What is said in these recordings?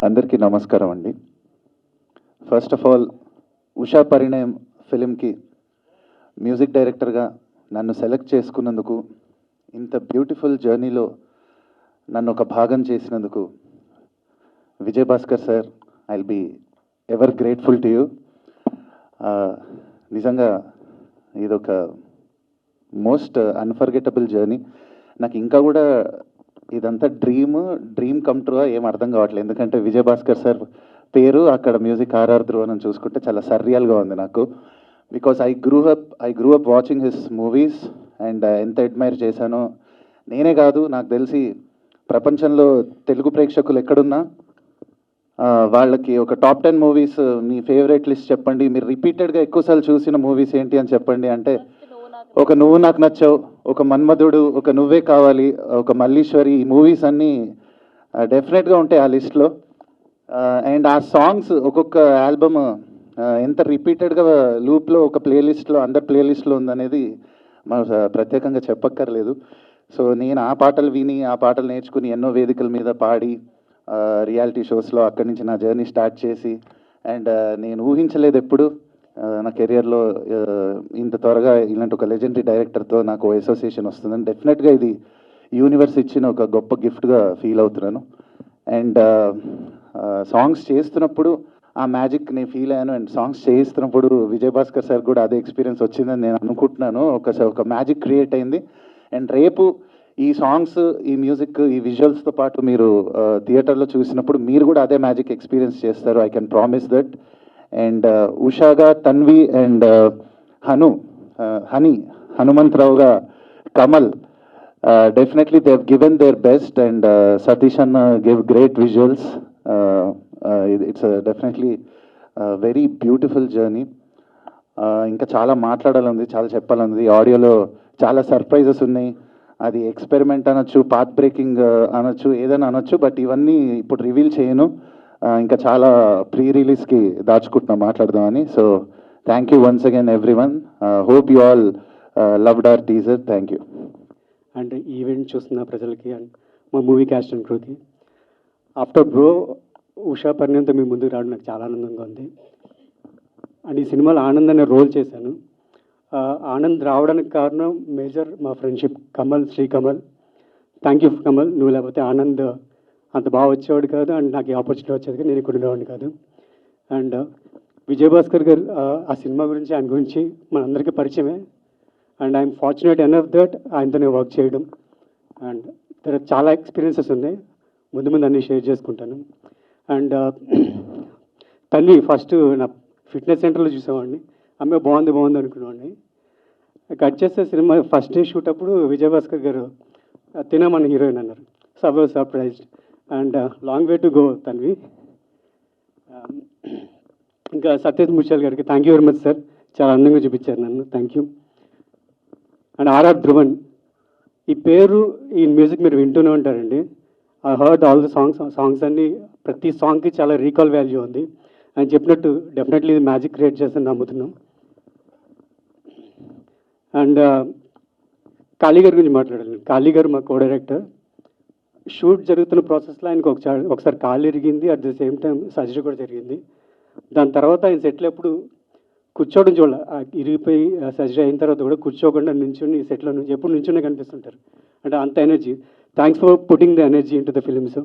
అందరికీ నమస్కారం అండి. First of all Usha Parinayam ఫిలింకి మ్యూజిక్ డైరెక్టర్గా నన్ను సెలెక్ట్ చేసుకున్నందుకు, ఇంత బ్యూటిఫుల్ జర్నీలో నన్ను ఒక భాగం చేసినందుకు Vijay Bhaskar sir, I will be ever grateful to you. నిజంగా ఇదొక మోస్ట్ అన్ఫర్గెటబుల్ జర్నీ. నాకు ఇంకా కూడా ఇదంతా డ్రీమ్ కమ్ ట్రూ ఏం అర్థం కావట్లేదు. ఎందుకంటే విజయ్ భాస్కర్ సార్ పేరు, అక్కడ మ్యూజిక్ ఆర్ఆర్ ధ్రువనం చూసుకుంటే చాలా సర్రియల్గా ఉంది నాకు. Because I grew up watching his movies and ఎంత అడ్మైర్ చేశానో. నేనే కాదు, నాకు తెలిసి ప్రపంచంలో తెలుగు ప్రేక్షకులు ఎక్కడున్నా వాళ్ళకి ఒక టాప్ 10 మూవీస్ మీ ఫేవరెట్ లిస్ట్ చెప్పండి, మీరు రిపీటెడ్గా ఎక్కువసార్లు చూసిన మూవీస్ ఏంటి అని చెప్పండి అంటే ఒక నువ్వు నాకు నచ్చావు, ఒక మన్మధుడు, ఒక నువ్వే కావాలి, ఒక మల్లీశ్వరి, ఈ మూవీస్ అన్నీ డెఫినెట్గా ఉంటాయి ఆ లిస్ట్లో. అండ్ ఆ సాంగ్స్ ఒక్కొక్క ఆల్బమ్ ఎంత రిపీటెడ్గా లూప్లో ఒక ప్లేలిస్ట్లో అందరి ప్లేలిస్ట్లో ఉందనేది మనం ప్రత్యేకంగా చెప్పక్కర్లేదు. సో నేను ఆ పాటలు విని, ఆ పాటలు నేర్చుకుని ఎన్నో వేదికల మీద పాడి, రియాలిటీ షోస్లో అక్కడి నుంచి నా జర్నీ స్టార్ట్ చేసి, అండ్ నేను ఊహించలేదు ఎప్పుడు నా కెరియర్లో ఇంత త్వరగా ఇలాంటి ఒక లెజెండరీ డైరెక్టర్తో నాకు అసోసియేషన్ వస్తుందని. డెఫినెట్గా ఇది యూనివర్స్ ఇచ్చిన ఒక గొప్ప గిఫ్ట్గా ఫీల్ అవుతున్నాను. అండ్ సాంగ్స్ చేస్తున్నప్పుడు ఆ మ్యాజిక్ నేను ఫీల్ అయ్యాను. అండ్ సాంగ్స్ చేస్తున్నప్పుడు విజయ్ భాస్కర్ సార్ కూడా అదే ఎక్స్పీరియన్స్ వచ్చిందని నేను అనుకుంటున్నాను. ఒక మ్యాజిక్ క్రియేట్ అయింది. అండ్ రేపు ఈ సాంగ్స్, ఈ మ్యూజిక్, ఈ విజువల్స్తో పాటు మీరు థియేటర్లో చూసినప్పుడు మీరు కూడా అదే మ్యాజిక్ ఎక్స్పీరియన్స్ చేస్తారు. I can promise that. And ఉషాగా తన్వి అండ్ హనుమంతరావుగా Kamal, definitely they have given their best. And Satish అన్న give great visuals. It's definitely very beautiful journey. ఇంకా చాలా మాట్లాడాలంది, చాలా చెప్పాలంది. ఆడియోలో చాలా సర్ప్రైజెస్ ఉన్నాయి. అది ఎక్స్పెరిమెంట్ అనొచ్చు, పాత్ బ్రేకింగ్ అనొచ్చు, ఏదైనా అనొచ్చు. బట్ ఇవన్నీ ఇప్పుడు రివీల్ చేయను. ఇంకా చాలా ప్రీ రిలీజ్కి దాచుకుంటున్నాం మాట్లాడదామని. So thank you once again everyone. Hope you all loved our teaser. Thank you. And event చూస్తున్న ప్రజలకి అండ్ మా మూవీ క్యాస్ట్ అండ్ క్రూకి ఆఫ్టర్ బ్రో ఉషా పరిణయంతో మీ ముందుకు రావడం నాకు చాలా ఆనందంగా ఉంది. అండ్ ఈ సినిమాలో ఆనంద్ అనే రోల్ చేశాను. ఆనంద్ రావడానికి కారణం మేజర్ మా friendship Kamal, Shri Kamal. Thank you Kamal, నువ్వు లేకపోతే ఆనంద్ అంత బాగా వచ్చేవాడు కాదు. అండ్ నాకు ఈ ఆపర్చునిటీ వచ్చేది కానీ నేను ఇక్కడ ఉండేవాడిని కాదు. అండ్ విజయ్ భాస్కర్ గారు ఆ సినిమా గురించి, ఆయన గురించి మనందరికీ పరిచయమే. And I'm fortunate enough that ఆయనతో నేను వర్క్ చేయడం. అండ్ తర్వాత చాలా ఎక్స్పీరియన్సెస్ ఉన్నాయి, ముందు ముందు అన్నీ షేర్ చేసుకుంటాను. అండ్ తల్లి ఫస్ట్ నా ఫిట్నెస్ సెంటర్లో చూసేవాడిని, అమ్మాయి బాగుంది అనుకునేవాడిని. కట్ చేస్తే సినిమా ఫస్ట్ డే షూట్ అప్పుడు విజయ్ భాస్కర్ గారు తినమన్న హీరోయిన్ అన్నారు. So I was surprised. And long way to go Tanvi. ఇంకా సత్యజిత్ ముత్యాల్ గారికి thank you very much sir, చాలా అందంగా చూపించారు నన్ను. Thank you. And RR Dhruvan, ఈ పేరు, ఈ మ్యూజిక్ మీరు వింటూనే ఉంటారండి. I heard all the songs అన్నీ, ప్రతి సాంగ్కి చాలా రీకాల్ వాల్యూ ఉంది. ఆయన చెప్పినట్టు డెఫినెట్లీ ఇది మ్యాజిక్ క్రియేట్ చేస్తుందని నమ్ముతున్నాం. అండ్ కాళీ గారి గురించి మాట్లాడాలి. కాళీ గారు మా కో డైరెక్టర్. షూట్ జరుగుతున్న ప్రాసెస్లో ఆయనకు ఒకసారి కాలు ఇరిగింది, at the same time surgery కూడా జరిగింది. దాని తర్వాత ఆయన సెటిల్ ఎప్పుడు కూర్చోవడం చూడాలి, ఇరిగిపోయి సర్జరీ అయిన తర్వాత కూడా కూర్చోకుండా నించుని సెట్లో నుంచి ఎప్పుడు నించునే కనిపిస్తుంటారు. అంటే అంత energy. Thanks for putting the energy in to the films.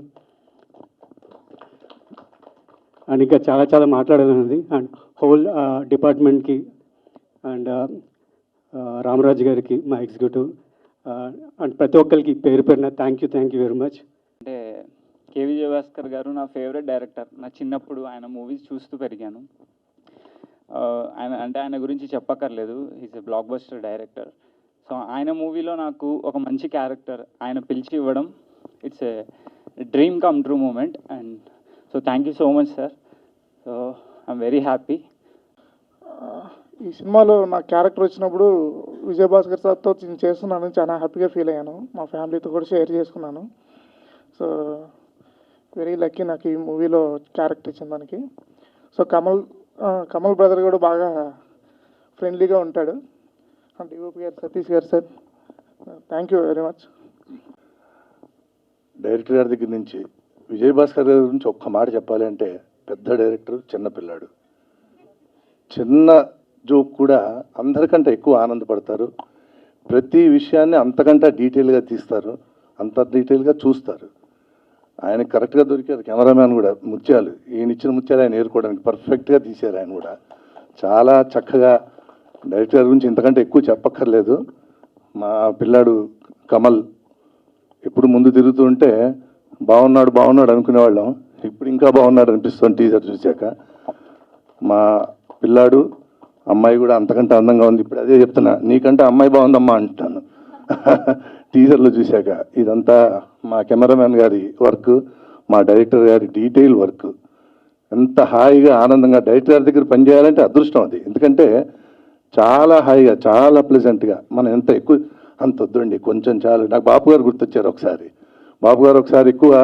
And ఇంకా చాలా మాట్లాడాలన్నది. అండ్ హోల్ డిపార్ట్మెంట్కి అండ్ రామరాజు గారికి, మా ఎగ్జిక్యూటివ్, అండ్ ప్రతి ఒక్కరికి పేరు పేరున థ్యాంక్ యూ వెరీ మచ్. అంటే కే విజయ్ భాస్కర్ గారు నా ఫేవరెట్ డైరెక్టర్. నా చిన్నప్పుడు ఆయన మూవీస్ చూస్తూ పెరిగాను. ఆయన గురించి చెప్పక్కర్లేదు, is a blockbuster director. So ఆయన మూవీలో నాకు ఒక మంచి క్యారెక్టర్ ఆయన పిలిచి ఇవ్వడం, it's a dream come true moment. And so thank you so much sir. So I'm very happy. ఈ సినిమాలో నా క్యారెక్టర్ వచ్చినప్పుడు విజయ్ భాస్కర్ సార్తో నేను చేస్తున్నాను, చాలా హ్యాపీగా ఫీల్ అయ్యాను. మా ఫ్యామిలీతో కూడా షేర్ చేసుకున్నాను. సో వెరీ లక్కీ నాకు ఈ మూవీలో క్యారెక్టర్ ఇచ్చిన దానికి. సో కమల్ బ్రదర్ కూడా బాగా ఫ్రెండ్లీగా ఉంటాడు. అండ్ డిఓపి గారు సతీష్ గారు sir, thank you very much. Director గారి దగ్గర నుంచి విజయభాస్కర్ గారి గురించి ఒక్క మాట చెప్పాలి అంటే పెద్ద డైరెక్టర్, చిన్న పిల్లాడు. చిన్న జోక్ కూడా అందరికంటే ఎక్కువ ఆనందపడతారు. ప్రతి విషయాన్ని అంతకంటే డీటెయిల్గా తీస్తారు, అంత డీటెయిల్గా చూస్తారు. ఆయన కరెక్ట్గా దొరికారు. కెమెరామ్యాన్ కూడా ముత్యాలు, ఈయన ఇచ్చిన ముత్యాలు ఆయన ఏరుకోవడానికి పర్ఫెక్ట్గా తీశారు. ఆయన కూడా చాలా చక్కగా, డైరెక్టర్ గారి గురించి ఇంతకంటే ఎక్కువ చెప్పక్కర్లేదు. మా పిల్లాడు కమల్ ఎప్పుడు ముందు తిరుగుతూ ఉంటే బాగున్నాడు బాగున్నాడు అనుకునేవాళ్ళం. ఇప్పుడు ఇంకా బాగున్నాడు అనిపిస్తుంది టీజర్ చూశాక. మా పిల్లాడు అమ్మాయి కూడా అంతకంటే అందంగా ఉంది. ఇప్పుడు అదే చెప్తున్నా, నీకంటే అమ్మాయి బాగుందమ్మా అంటాను టీజర్లో చూశాక. ఇదంతా మా కెమెరామ్యాన్ గారి వర్క్, మా డైరెక్టర్ గారి డీటెయిల్ వర్క్. ఎంత హాయిగా ఆనందంగా డైరెక్టర్ గారి దగ్గర పనిచేయాలంటే అదృష్టం అది. ఎందుకంటే చాలా హాయిగా, చాలా ప్లెజెంట్గా. మనం ఎంత ఎక్కువ అంత వద్దండి, కొంచెం చాలు. నాకు బాపు గారు గుర్తొచ్చారు ఒకసారి. బాబు గారు ఒకసారి ఎక్కువ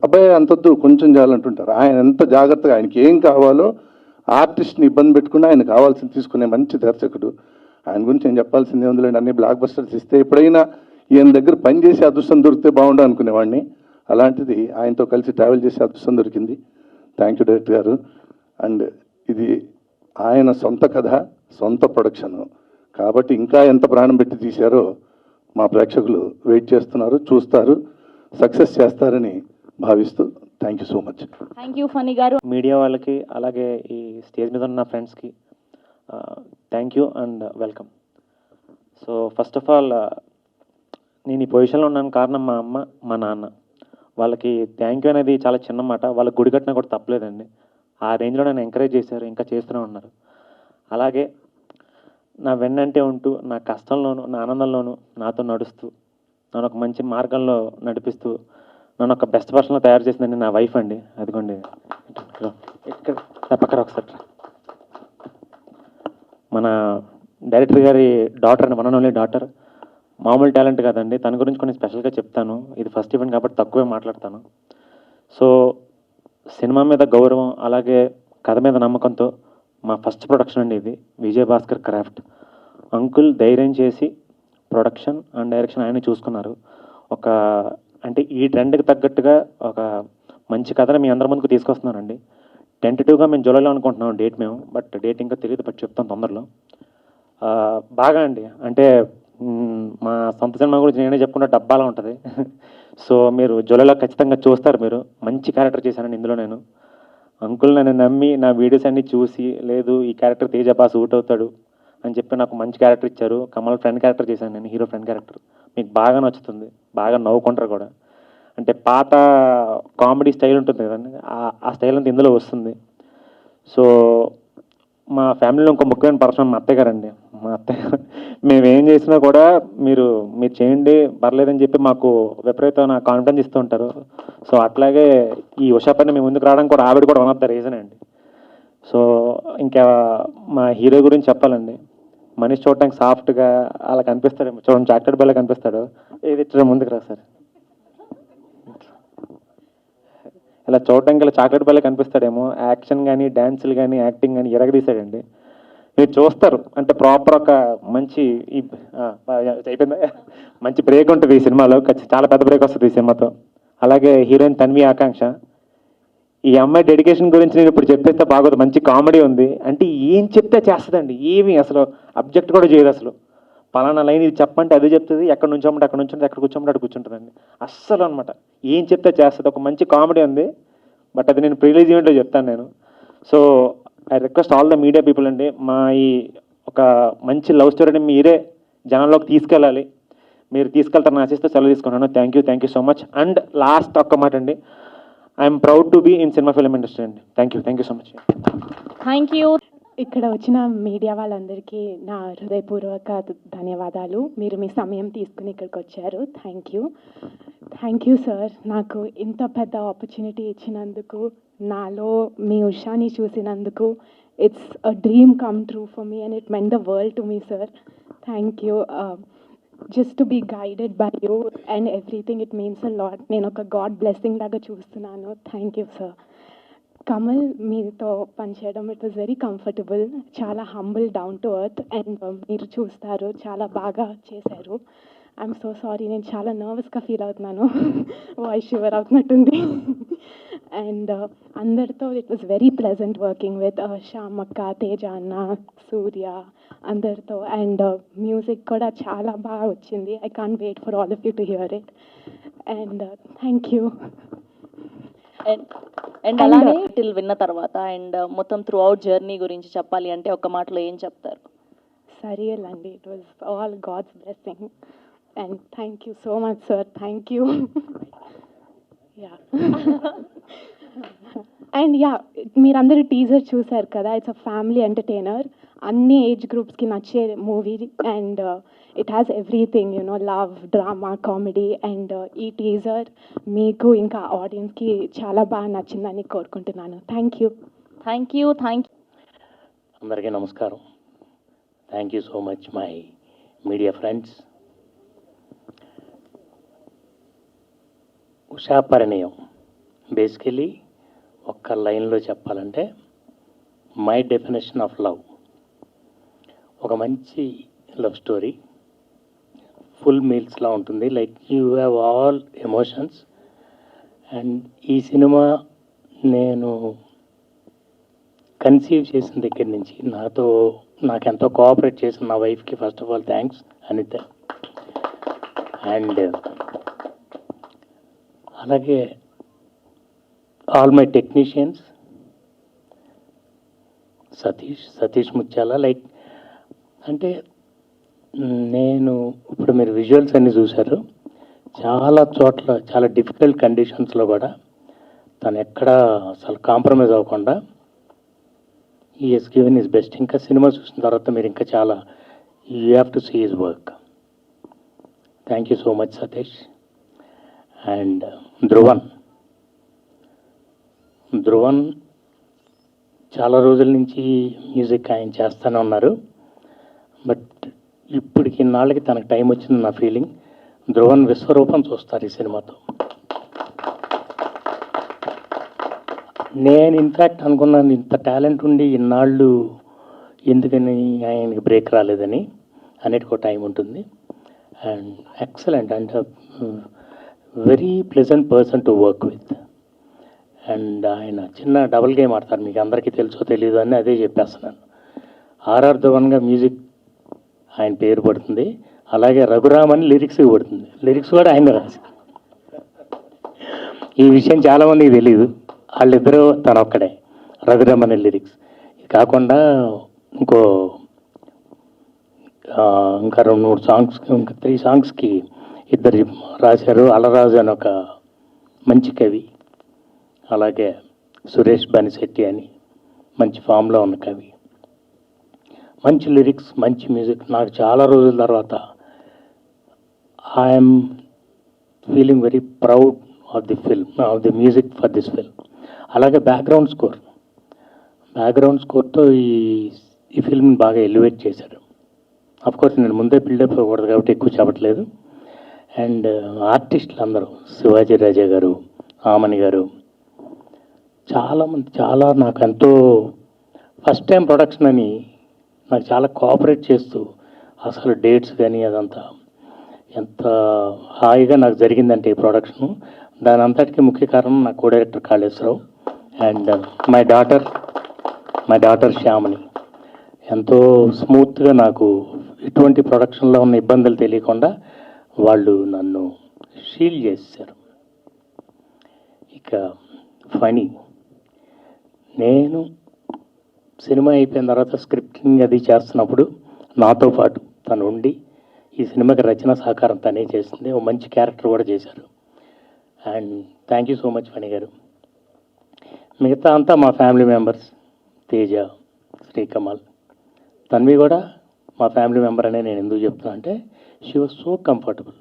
అబ్బాయి అంతొద్దు కొంచెం చాలంటుంటారు. ఆయన ఎంత జాగ్రత్తగా, ఆయనకి ఏం కావాలో ఆర్టిస్ట్ని ఇబ్బంది పెట్టుకుని ఆయన కావాల్సింది తీసుకునే మంచి దర్శకుడు. ఆయన గురించి నేను చెప్పాల్సింది ఏముందిలేండి, అన్ని బ్లాక్ బస్టర్స్ ఇస్తే ఎప్పుడైనా ఈయన దగ్గర పనిచేసే అదృష్టం దొరికితే బాగుండు అనుకునేవాడిని. అలాంటిది ఆయనతో కలిసి ట్రావెల్ చేసే అదృష్టం దొరికింది. థ్యాంక్ యూ డైరెక్టర్ గారు. అండ్ ఇది ఆయన సొంత కథ, సొంత ప్రొడక్షను కాబట్టి ఇంకా ఎంత ప్రాణం పెట్టి తీశారో మా ప్రేక్షకులు వెయిట్ చేస్తున్నారు, చూస్తారు, సక్సెస్ చేస్తారని భావిస్తూ thank you so much. Thank you Phani garu. Media వాళ్ళకి అలాగే ఈ స్టేజ్ మీద ఉన్న ఫ్రెండ్స్కి thank you and welcome. So first of all నేను ఈ పొజిషన్లో ఉన్నాను కారణం మా అమ్మ, మా నాన్న. వాళ్ళకి థ్యాంక్ యూ అనేది చాలా చిన్న మాట. వాళ్ళకి గుడి కట్టినా కూడా తప్పలేదండి. ఆ రేంజ్లో నన్ను ఎంకరేజ్ చేశారు, ఇంకా చేస్తూనే ఉన్నారు. అలాగే నా వెన్నంటే ఉంటూ నా కష్టంలోనూ నా ఆనందంలోనూ నాతో నడుస్తూ నన్ను ఒక మంచి మార్గంలో నడిపిస్తూ నన్ను ఒక బెస్ట్ పర్సన్లో తయారు చేసిందండి నా వైఫ్ అండి. అదిగోండి ఇక్కడ పక్కన ఒకసారి మన డైరెక్టర్ గారి డాటర్ అండి, వన్ అండ్ ఓన్లీ డాటర్. మామూలు టాలెంట్ కాదండి. తన గురించి కొన్ని స్పెషల్గా చెప్తాను. ఇది ఫస్ట్ ఈవెంట్ కాబట్టి తక్కువే మాట్లాడతాను. సో సినిమా మీద గౌరవం అలాగే కథ మీద నమ్మకంతో మా ఫస్ట్ ప్రొడక్షన్ అండి ఇది, విజయభాస్కర్ క్రాఫ్ట్. అంకుల్ ధైర్యం చేసి ప్రొడక్షన్ అండ్ డైరెక్షన్ ఆయన చూసుకున్నారు. ఒక అంటే ఈ ట్రెండ్కి తగ్గట్టుగా ఒక మంచి కథను మీ అందరి ముందుకు తీసుకొస్తున్నానండి. టెంటేటివ్గా మేము జూలైలో అనుకుంటున్నాం డేట్ మేము, బట్ డేట్ ఇంకా తెలియదు, బట్ చెప్తాం తొందరలో. బాగా అండి అంటే మా సొంత సినిమా గురించి నేనే చెప్పుకున్న డబ్బాలా ఉంటుంది. సో మీరు జూలైలో ఖచ్చితంగా చూస్తారు. మీరు మంచి క్యారెక్టర్ చేశానండి ఇందులో నేను. అంకుల్ నన్ను నమ్మి నా వీడియోస్ అన్నీ చూసి, లేదు ఈ క్యారెక్టర్ తేజ బాగా సూట్ అవుతాడు అని చెప్పి నాకు మంచి క్యారెక్టర్ ఇచ్చారు. కమల్ ఫ్రెండ్ క్యారెక్టర్ చేశాను నేను, హీరో ఫ్రెండ్ క్యారెక్టర్. మీకు బాగా నచ్చుతుంది, బాగా నవ్వుకుంటారు కూడా. అంటే పాత కామెడీ స్టైల్ ఉంటుంది కదండి, ఆ స్టైల్ అంతా ఇందులో వస్తుంది. సో మా ఫ్యామిలీలో ఇంకో ముఖ్యమైన పర్సన్ మా అత్తయ్య గారండి. మా అత్తయ్య మేము ఏం చేసినా కూడా మీరు చేయండి పర్లేదని చెప్పి మాకు విపరీతమైన కాన్ఫిడెన్స్ ఇస్తూ ఉంటారు. సో అట్లాగే ఈ ఉషా పని మేము ముందుకు రావడానికి కూడా ఆవిడ కూడా వన్ ఆఫ్ ద రీజన్ అండి. సో ఇంకా మా హీరో గురించి చెప్పాలండి. మనిషి చూడటానికి సాఫ్ట్గా అలా కనిపిస్తాడు, చూడండి చాక్లెట్ బెల్ల కనిపిస్తాడు. ఏది ఇచ్చడం ముందుకు రా సార్, ఇలా చూడటానికి ఇలా చాక్లెట్ బెల్ల కనిపిస్తాడేమో. యాక్షన్ కానీ డ్యాన్సులు కానీ యాక్టింగ్ కానీ ఎరగదీశాడండి. మీరు చూస్తారు అంటే ప్రాపర్ ఒక మంచి అయిపోయిందా, మంచి బ్రేక్ ఉంటుంది ఈ సినిమాలో. చాలా పెద్ద బ్రేక్ వస్తుంది ఈ సినిమాతో. అలాగే హీరోయిన్ తన్వి ఆకాంక్ష. ఈ అమ్మాయి డెడికేషన్ గురించి నేను ఇప్పుడు చెప్పేస్తే బాగోదు. మంచి కామెడీ ఉంది. అంటే ఏం చెప్తే చేస్తుందండి, ఏమి అసలు అబ్జెక్ట్ కూడా చేయదు. అసలు పలానా లైన్ ఇది చెప్పంటే అదే చెప్తుంది, ఎక్కడ నుంచోమంటే అక్కడ నుంచుంటుంది, ఎక్కడ కూర్చోమంటే అక్కడ కూర్చుంటుందండి. అస్సలు అనమాట ఏం చెప్తే చేస్తుంది. ఒక మంచి కామెడీ ఉంది, బట్ అది నేను ప్రీలీజ్ ఈవెంట్లో చెప్తాను నేను. So I request all the media people అండి, మా ఈ ఒక మంచి లవ్ స్టోరీని మీరే జనంలోకి తీసుకెళ్ళాలి. మీరు తీసుకెళ్తారని ఆశిస్తే సెలవు తీసుకున్నాను. Thank you so much. And last ఒక్క మాట అండి, I'm proud to be in cinema film industry అండి. Thank you so much. Thank you. ఇక్కడ వచ్చిన మీడియా వాళ్ళందరికీ నా హృదయపూర్వక ధన్యవాదాలు. మీరు మీ సమయం తీసుకుని ఇక్కడికి వచ్చారు. Thank you sir. నాకు ఇంత పెద్ద ఆపర్చునిటీ ఇచ్చినందుకు, నాలో మీ ఉషాని చూసినందుకు. It's a dream come true for me and it meant the world to me sir. Thank you. Just to be guided by you and everything, it means a lot. నేను ఒక గాడ్ బ్లెస్సింగ్ లాగా చూస్తున్నాను. Thank you sir. Kamal, మీతో పనిచేయడం it was very comfortable. చాలా humble, down to earth, and మీరు చూస్తారు చాలా బాగా చేశారు. ఐఎమ్ సో సారీ, నేను చాలా నర్వస్గా ఫీల్ అవుతున్నాను. వాయిస్ షివర్ అవుతున్నట్టుంది. అండ్ అందరితో it was very pleasant working with శ్యామక్క, తేజ అన్న, సూర్య అందరితో. అండ్ మ్యూజిక్ కూడా చాలా బాగా వచ్చింది. I can't wait for all of you to hear it. And thank you. And అలానే టిల్ విన్న తర్వాత అండ్ మొత్తం త్రూ అవుట్ జర్నీ గురించి చెప్పాలి అంటే ఒక మాటలో ఏం చెప్తారు? సరియల్ అండి, it was all God's blessing. And thank you so much sir, thank you. Yeah and yeah, మీరందరూ టీజర్ చూశారు కదా, ఇట్స్ అ ఫ్యామిలీ ఎంటర్టైనర్, అన్ని ఏజ్ గ్రూప్స్కి నచ్చే movie. And it has everything, you know, love, drama, comedy. And ఈ teaser మీకు ఇంకా ఆడియన్స్కి చాలా బాగా నచ్చిందని కోరుకుంటున్నాను. Thank you. Thank you. అందరికీ నమస్కారం. Thank you so much my media friends. Usha Parinayam basically ఒక్క లైన్లో చెప్పాలంటే మై డెఫినేషన్ ఆఫ్ లవ్. ఒక మంచి లవ్ స్టోరీ, ఫుల్ మీల్స్లా ఉంటుంది. Like you have all emotions. And ఈ సినిమా నేను కన్సీవ్ చేసిన దగ్గర నుంచి నాకెంతో కోఆపరేట్ చేసిన నా వైఫ్కి first of all thanks Anitha. And అలాగే all my technicians, Satish Mutyala. Like అంటే నేను ఇప్పుడు మీరు విజువల్స్ అన్నీ చూశారు, చాలా చోట్ల చాలా డిఫికల్ట్ కండిషన్స్లో కూడా తను ఎక్కడా అసలు కాంప్రమైజ్ అవ్వకుండా ఈ హెస్ గివెన్ హిస్ బెస్ట్. ఇంకా సినిమా చూసిన తర్వాత మీరు ఇంకా చాలా you have to see his work. Thank you so much Satish. And Dhruvan చాలా రోజుల నుంచి మ్యూజిక్ ఆయన చేస్తూనే ఉన్నారు. బట్ ఇప్పటికి నాళ్ళకి తనకు టైం వచ్చింది నా ఫీలింగ్. ధ్రువన్ విశ్వరూపం చూస్తారు ఈ సినిమాతో. నేను ఇన్ఫ్యాక్ట్ అనుకున్నాను ఇంత టాలెంట్ ఉండి ఇన్నాళ్ళు ఎందుకని ఆయనకి బ్రేక్ రాలేదని. అన్నిటికో టైం ఉంటుంది. And excellent and very pleasant person to work with. And ఆయన చిన్న డబుల్ గేమ్ ఆడతారు, మీకు అందరికీ తెలుసో తెలియదు అని అదే చెప్పేస్తున్నాను. ఆర్ఆర్ ధవన్గా మ్యూజిక్ ఆయన పేరు పడుతుంది, అలాగే రఘురామ్ అని లిరిక్స్ పడుతుంది. లిరిక్స్ కూడా ఆయన రాసి. ఈ విషయం చాలామందికి తెలియదు, వాళ్ళిద్దరూ తనొక్కడే రఘురామ్ అనే లిరిక్స్. ఇది కాకుండా ఇంకా 2-3 సాంగ్స్, ఇంకా 3 సాంగ్స్కి ఇద్దరు రాశారు. అలరాజు అని ఒక మంచి కవి, అలాగే సురేష్ బనిశెట్టి అని మంచి ఫామ్లో ఉన్న కవి. మంచి లిరిక్స్, మంచి మ్యూజిక్. నాకు చాలా రోజుల తర్వాత I'm feeling very proud of the film, of the music for this film. అలాగే బ్యాక్గ్రౌండ్ స్కోర్తో ఈ ఫిల్మ్ని బాగా ఎలివేట్ చేశారు. అఫ్కోర్స్ నేను ముందే బిల్డప్ అవ్వకూడదు కాబట్టి ఎక్కువ చెప్పట్లేదు. అండ్ ఆర్టిస్టులు అందరూ, శివాజీ రాజా గారు, ఆమని గారు, చాలామంది చాలా నాకు ఎంతో ఫస్ట్ టైం ప్రొడక్షన్ అని నాకు చాలా కోఆపరేట్ చేస్తూ అసలు డేట్స్ కానీ అదంతా ఎంత హాయిగా నాకు జరిగిందంటే ఈ ప్రొడక్షను. దాని అంతటికీ ముఖ్య కారణం నా co director Kaleswararao and my daughter శ్యామని. ఎంతో స్మూత్గా నాకు ఎటువంటి ప్రొడక్షన్లో ఉన్న ఇబ్బందులు తెలియకుండా వాళ్ళు నన్ను షీల్ చేశారు. ఇక ఫనీ, నేను సినిమా అయిపోయిన తర్వాత స్క్రిప్టింగ్ అది చేస్తున్నప్పుడు నాతో పాటు తను ఉండి ఈ సినిమాకి రచన సహకారం తనే చేసింది. ఓ మంచి క్యారెక్టర్ కూడా చేశారు. And thank you so much Phani గారు. మిగతా అంతా మా ఫ్యామిలీ మెంబర్స్, తేజ, శ్రీకమల్, తన్వి కూడా మా ఫ్యామిలీ మెంబర్ అనే నేను ఎందుకు చెప్తున్నా అంటే షీ వాజ్ సో కంఫర్టబుల్.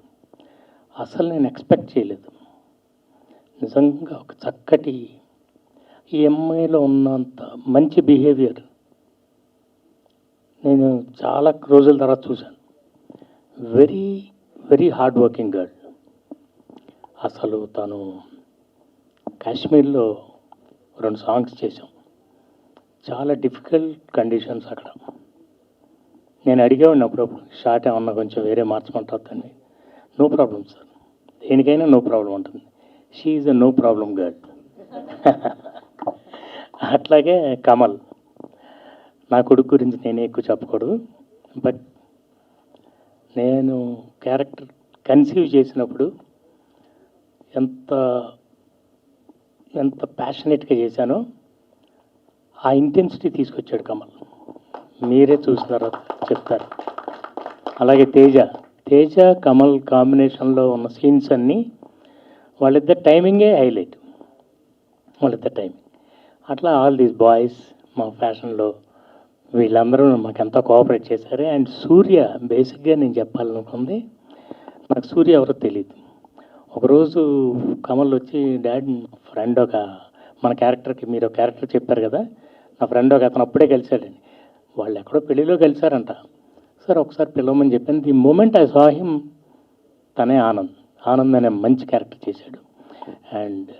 అసలు నేను ఎక్స్పెక్ట్ చేయలేదు. నిజంగా ఒక చక్కటి ఈ అమ్మాయిలో ఉన్నంత మంచి బిహేవియర్ నేను చాలా రోజుల తర్వాత చూశాను. Very very hard working girl. అసలు తను కాశ్మీర్లో 2 సాంగ్స్ చేశాం, చాలా డిఫికల్ట్ కండిషన్స్ అక్కడ. నేను అడిగేవాడిని అప్పుడప్పుడు, షార్ట్ ఏమన్నా కొంచెం వేరే మార్చమంటారు దాన్ని. నో ప్రాబ్లం సార్, దేనికైనా నో ప్రాబ్లం ఉంటుంది. She is a no problem girl. అట్లాగే కమల్, నా కొడుకు గురించి నేనే ఎక్కువ చెప్పకూడదు, బట్ నేను క్యారెక్టర్ కన్సీవ్ చేసినప్పుడు ఎంత ఎంత ప్యాషనేట్గా చేశానో ఆ ఇంటెన్సిటీ తీసుకొచ్చాడు కమల్. మీరే చూసిన తర్వాత చెప్తారు. అలాగే తేజ కమల్ కాంబినేషన్లో ఉన్న సీన్స్ అన్నీ వాళ్ళిద్దరు టైమింగే హైలైట్, వాళ్ళిద్దరు టైమింగ్. అట్లా ఆల్ దీస్ బాయ్స్ మా ఫ్యాషన్లో వీళ్ళందరూ మాకు ఎంతో కోఆపరేట్ చేశారు. అండ్ సూర్య, బేసిక్గా నేను చెప్పాలనుకుంది, నాకు సూర్య ఎవరో తెలియదు. ఒకరోజు కమల్ వచ్చి, డాడ్ ఫ్రెండ్ ఒక మన క్యారెక్టర్కి మీరు ఒక క్యారెక్టర్ చెప్పారు కదా, నా ఫ్రెండ్ ఒక అతను అప్పుడే కలిశాడండి, వాళ్ళు ఎక్కడో పెళ్లిలో కలిశారంట, సార్ ఒకసారి పిలవమని చెప్పింది. The moment I saw him, తనే ఆనంద్ అనే మంచి క్యారెక్టర్ చేశాడు. And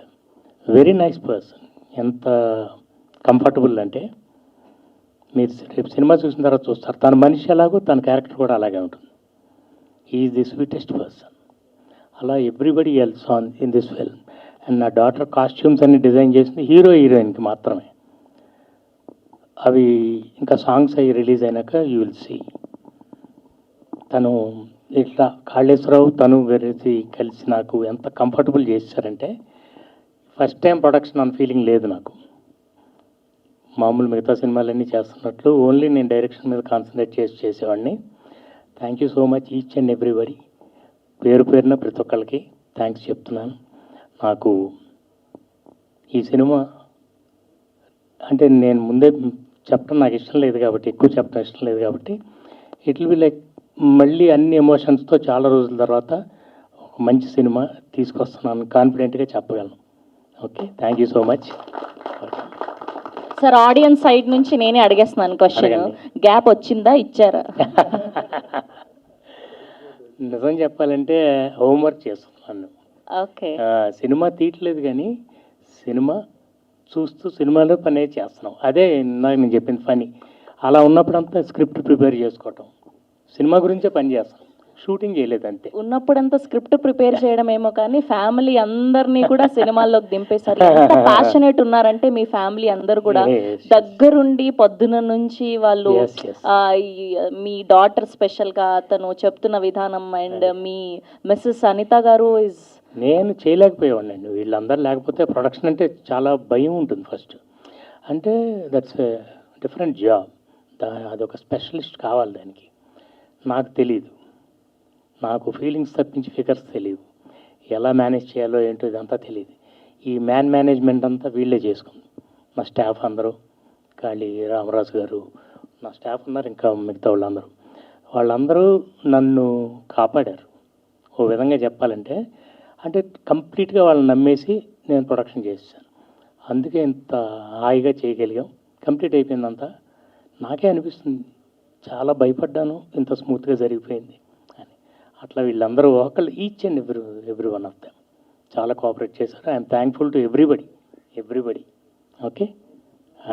very nice person. ఎంత కంఫర్టబుల్ అంటే మీరు రేపు సినిమా చూసిన తర్వాత చూస్తారు, తన మనిషి ఎలాగో తన క్యారెక్టర్ కూడా అలాగే ఉంటుంది. He's the sweetest person. అలా everybody else on in this film. And నా డాటర్ కాస్ట్యూమ్స్ అన్ని డిజైన్ చేసింది హీరోయిన్కి మాత్రమే. అవి ఇంకా సాంగ్స్ అవి రిలీజ్ అయినాక యూ విల్ సీ. తను ఇట్లా కాళేశ్వరరావు తను వెరసి కలిసి నాకు ఎంత కంఫర్టబుల్ చేశారంటే, ఫస్ట్ టైం ప్రొడక్షన్ అన్న ఫీలింగ్ లేదు నాకు. మామూలు మిగతా సినిమాలన్నీ చేస్తున్నట్లు ఓన్లీ నేను డైరెక్షన్ మీద కాన్సన్ట్రేట్ చేసేవాడిని. Thank you so much each and everybody. పేరు పేరున ప్రతి ఒక్కరికి థ్యాంక్స్ చెప్తున్నాను. నాకు ఈ సినిమా అంటే నేను ముందే చెప్పడం నాకు ఇష్టం లేదు కాబట్టి, ఎక్కువ చెప్పడం ఇష్టం లేదు కాబట్టి, ఇట్ విల్ బి లైక్ మళ్ళీ అన్ని ఎమోషన్స్తో చాలా రోజుల తర్వాత ఒక మంచి సినిమా తీసుకొస్తున్నాను కాన్ఫిడెంట్గా చెప్పగలను. Okay, thank you so much. Sir, audience side నుంచి నేనే అడిగేస్తున్నాను క్వశ్చన్. అడగండి. గ్యాప్ వచ్చిందా, ఇచ్చారా? నిజం చెప్పాలంటే హోంవర్క్ చేస్తున్నాను. ఓకే. సినిమా తీయట్లేదు కానీ సినిమా చూస్తూ సినిమాలో పని చేస్తున్నాం. అదే నాకు నేను చెప్పింది పని. అలా ఉన్నప్పుడంతా స్క్రిప్ట్ ప్రిపేర్ చేసుకోవటం, సినిమా గురించే పని చేస్తాం, షూటింగ్ చేయలేదు అంతే. ఉన్నప్పుడంతా స్క్రిప్ట్ ప్రిపేర్ చేయడం ఏమో కానీ ఫ్యామిలీ అందరినీ కూడా సినిమాల్లోకి దింపేశారు. ఎంత ప్యాషనేట్ ఉన్నారంటే మీ ఫ్యామిలీ అందరూ కూడా Yes. దగ్గరుండి పొద్దున నుంచి వాళ్ళు Yes, yes. మీ డాటర్ స్పెషల్ గా తను చెప్తున్న విధానం అండ్ మీ మిస్సెస్ అనిత గారు ఇస్ నేను చేయలేకపోయేవాడిని. వీళ్ళందరూ లేకపోతే ప్రొడక్షన్ అంటే చాలా భయం ఉంటుంది ఫస్ట్. అంటే దట్స్ డిఫరెంట్ జాబ్, అదొక స్పెషలిస్ట్ కావాలి దానికి. నాకు తెలీదు, నాకు ఫీలింగ్స్ తప్పించి ఫిగర్స్ తెలియదు, ఎలా మేనేజ్ చేయాలో ఏంటో ఇదంతా తెలియదు. ఈ మేనేజ్మెంట్ అంతా వీళ్ళే చేసుకుంది. నా స్టాఫ్ అందరూ, కాళీ రామరాజు గారు, నా స్టాఫ్ ఉన్నారు, ఇంకా మిగతా వాళ్ళందరూ నన్ను కాపాడారు. ఓ విధంగా చెప్పాలంటే, అంటే కంప్లీట్గా వాళ్ళని నమ్మేసి నేను ప్రొడక్షన్ చేశాను. అందుకే ఇంత హాయిగా చేయగలిగాం. కంప్లీట్ అయిపోయిందంతా. నాకే అనిపిస్తుంది చాలా భయపడ్డాను, ఇంత స్మూత్గా జరిగిపోయింది అని. అట్లా వీళ్ళందరూ ఒకళ్ళు each and every one of them చాలా కోఆపరేట్ చేశారు. I'm thankful to everybody. Okay,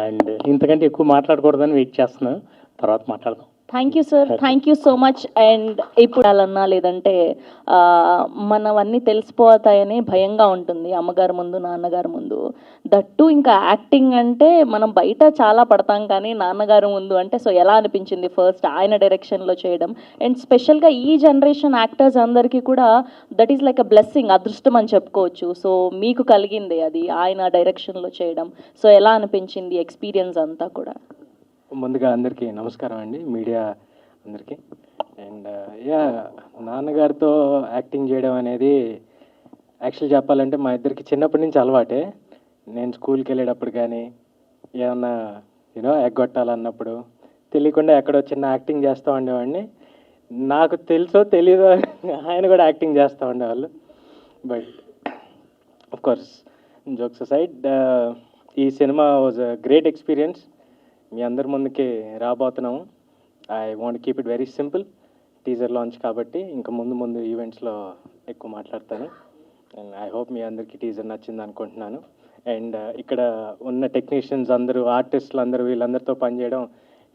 and ఇంతకంటే ఎక్కువ మాట్లాడకూడదని వెయిట్ చేస్తున్నాను, తర్వాత మాట్లాడదాం. Thank you sir, thank you so much. And ఇప్పుడు అలా లేదంటే మనవన్నీ తెలిసిపోతాయని భయంగా ఉంటుంది అమ్మగారి ముందు, నాన్నగారి ముందు. దట్టు ఇంకా యాక్టింగ్ అంటే మనం బయట చాలా పడతాం కానీ నాన్నగారి ముందు అంటే, సో ఎలా అనిపించింది ఫస్ట్ ఆయన డైరెక్షన్లో చేయడం? అండ్ స్పెషల్గా ఈ జనరేషన్ యాక్టర్స్ అందరికీ కూడా that is like a blessing, అదృష్టం అని చెప్పుకోవచ్చు. సో మీకు కలిగింది అది ఆయన డైరెక్షన్లో చేయడం. సో ఎలా అనిపించింది ఎక్స్పీరియన్స్ అంతా కూడా? ముందుగా అందరికీ నమస్కారం అండి, మీడియా అందరికీ. అండ్ నాన్నగారితో యాక్టింగ్ చేయడం అనేది యాక్చువల్ చెప్పాలంటే మా ఇద్దరికి చిన్నప్పటి నుంచి అలవాటే. నేను స్కూల్కి వెళ్ళేటప్పుడు కానీ ఏమన్నా ఎగ్గొట్టాలన్నప్పుడు తెలియకుండా ఎక్కడో చిన్న యాక్టింగ్ చేస్తూ ఉండేవాడిని. నాకు తెలుసో తెలీదో ఆయన కూడా యాక్టింగ్ చేస్తూ ఉండేవాళ్ళు. But of course jokes aside, ఈ సినిమా వాజ్ అ గ్రేట్ ఎక్స్పీరియన్స్. మీ అందరి ముందుకి రాబోతున్నాము. I want keep it very simple. Teaser launch కాబట్టి ఇంకా ముందు ఈవెంట్స్లో ఎక్కువ మాట్లాడతాను. అండ్ ఐ హోప్ మీ అందరికీ టీజర్ నచ్చింది అనుకుంటున్నాను. అండ్ ఇక్కడ ఉన్న టెక్నీషియన్స్ అందరూ, ఆర్టిస్టులు అందరూ, వీళ్ళందరితో పనిచేయడం,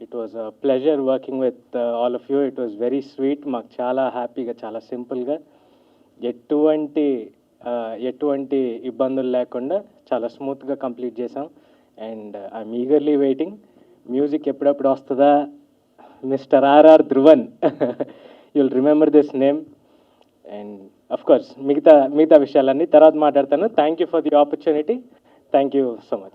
it was a pleasure working with all of you. It was very sweet. మాకు చాలా హ్యాపీగా, చాలా సింపుల్గా, ఎటువంటి ఎటువంటి ఇబ్బందులు లేకుండా చాలా స్మూత్గా కంప్లీట్ చేసాం. And I'm eagerly waiting. Music ఎప్పుడెప్పుడు వస్తుందా mister RR Dhruvan. You'll remember this name. And of course మిగతా విషయాలన్నీ తర్వాత మాట్లాడతాను. Thank you for the opportunity. Thank you so much.